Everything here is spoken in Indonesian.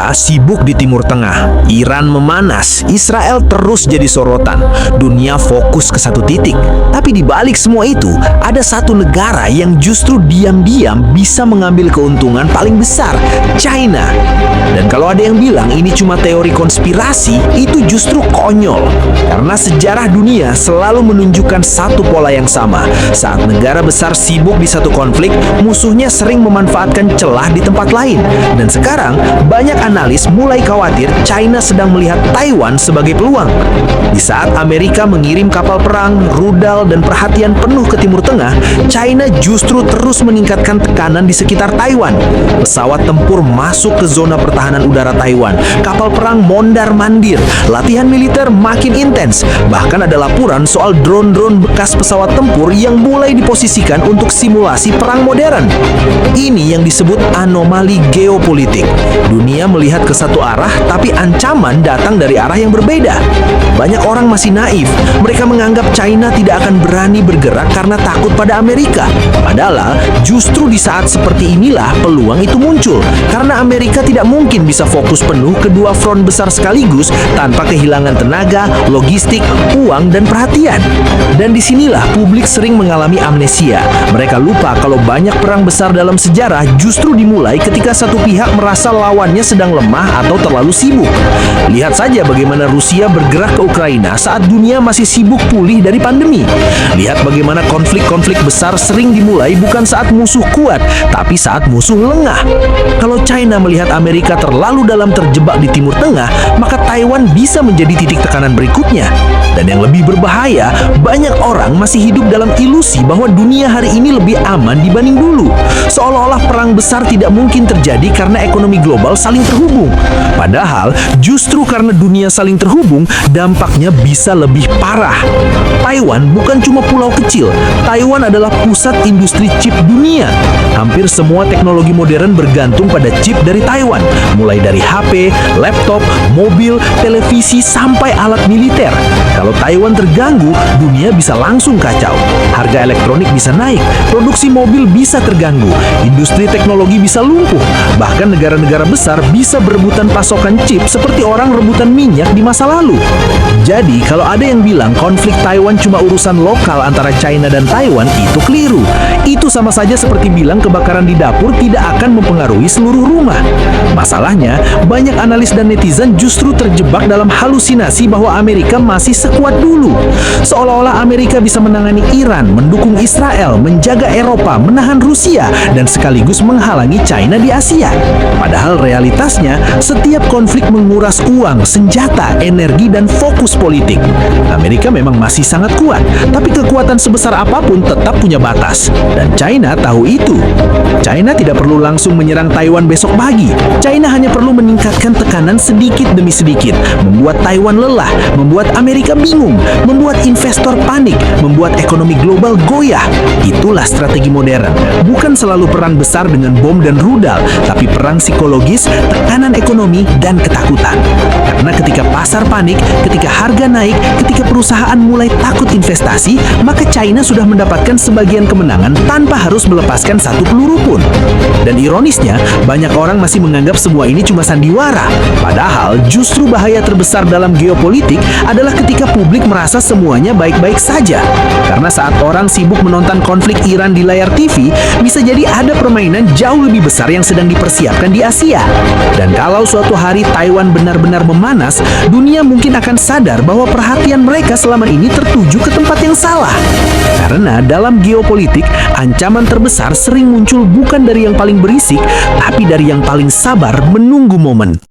Amerika sibuk di Timur Tengah, Iran memanas, Israel terus jadi sorotan. Dunia fokus ke satu titik. Tapi di balik semua itu, ada satu negara yang justru diam-diam bisa mengambil keuntungan paling besar, China. Dan kalau ada yang bilang ini cuma teori konspirasi, itu justru konyol. Karena sejarah dunia selalu menunjukkan satu pola yang sama. Saat negara besar sibuk di satu konflik, musuhnya sering memanfaatkan celah di tempat lain. Dan sekarang, banyak analis mulai khawatir China sedang melihat Taiwan sebagai peluang. Di saat Amerika mengirim kapal perang, rudal, dan perhatian penuh ke Timur Tengah, China justru terus meningkatkan tekanan di sekitar Taiwan. Pesawat tempur masuk ke zona pertahanan udara Taiwan, kapal perang mondar-mandir, latihan militer makin intens. Bahkan ada laporan soal drone-drone bekas pesawat tempur yang mulai diposisikan untuk simulasi perang modern. Ini yang disebut anomali geopolitik. Dunia melihat ke satu arah, tapi ancaman datang dari arah yang berbeda. Banyak orang masih naif. Mereka menganggap China tidak akan berani bergerak karena takut pada Amerika. Padahal, justru di saat seperti inilah peluang itu muncul. Karena Amerika tidak mungkin bisa fokus penuh kedua front besar sekaligus tanpa kehilangan tenaga, logistik, uang, dan perhatian. Dan disinilah publik sering mengalami amnesia. Mereka lupa kalau banyak perang besar dalam sejarah justru dimulai ketika satu pihak merasa lawannya sedang lemah atau terlalu sibuk. Lihat saja bagaimana Rusia bergerak ke Ukraina saat dunia masih sibuk pulih dari pandemi. Lihat bagaimana konflik-konflik besar sering dimulai bukan saat musuh kuat, tapi saat musuh lengah. Kalau China melihat Amerika terlalu dalam terjebak di Timur Tengah, maka Taiwan bisa menjadi titik tekanan berikutnya. Dan yang lebih berbahaya, banyak orang masih hidup dalam ilusi bahwa dunia hari ini lebih aman dibanding dulu. Seolah-olah perang besar tidak mungkin terjadi karena ekonomi global saling terhubung. Padahal, justru karena dunia saling terhubung, dampaknya bisa lebih parah. Taiwan bukan cuma pulau kecil. Taiwan adalah pusat industri chip dunia. Hampir semua teknologi modern bergantung pada chip dari Taiwan. Mulai dari HP, laptop, mobil, televisi, sampai alat militer. Kalau Taiwan terganggu, dunia bisa langsung kacau. Harga elektronik bisa naik, produksi mobil bisa terganggu, industri teknologi bisa lumpuh. Bahkan negara-negara besar bisa berebutan pasokan chip seperti orang rebutan minyak di masa lalu. Jadi, kalau ada yang bilang konflik Taiwan cuma urusan lokal antara China dan Taiwan, itu keliru. Itu sama saja seperti bilang kebakaran di dapur tidak akan mempengaruhi seluruh rumah. Masalahnya, banyak analis dan netizen justru terjebak dalam halusinasi bahwa Amerika masih sekuat dulu. Seolah-olah Amerika bisa menangani Iran, mendukung Israel, menjaga Eropa, menahan Rusia, dan sekaligus menghalangi China di Asia. Padahal realitasnya, setiap konflik menguras uang, senjata, energi, dan fokus politik. Amerika memang masih sangat kuat, tapi kekuatan sebesar apapun tetap punya batas. Dan China tahu itu. China tidak perlu langsung menyerang Taiwan besok pagi. China hanya perlu meningkatkan tekanan sedikit demi sedikit, membuat Taiwan lelah, membuat Amerika bingung, membuat investor panik, membuat ekonomi global goyah. Itulah strategi modern. Bukan selalu perang besar dengan bom dan rudal, tapi perang psikologis, tekanan ekonomi, dan ketakutan. Karena ketika pasar panik, ketika harga naik, ketika perusahaan mulai takut investasi, maka China sudah mendapatkan sebagian kemenangan tanpa harus melepaskan satu peluru pun. Dan ironisnya, banyak orang masih menganggap semua ini cuma sandiwara. Padahal justru bahaya terbesar dalam geopolitik adalah ketika publik merasa semuanya baik-baik saja. Karena saat orang sibuk menonton konflik Iran di layar TV, bisa jadi ada permainan jauh lebih besar yang sedang dipersiapkan di Asia. Dan kalau suatu hari Taiwan benar-benar memanas, dunia mungkin akan sadar bahwa perhatian mereka selama ini tertuju ke tempat yang salah. Karena dalam geopolitik, ancaman terbesar sering muncul bukan dari yang paling berisik, tapi dari yang paling sabar menunggu momen.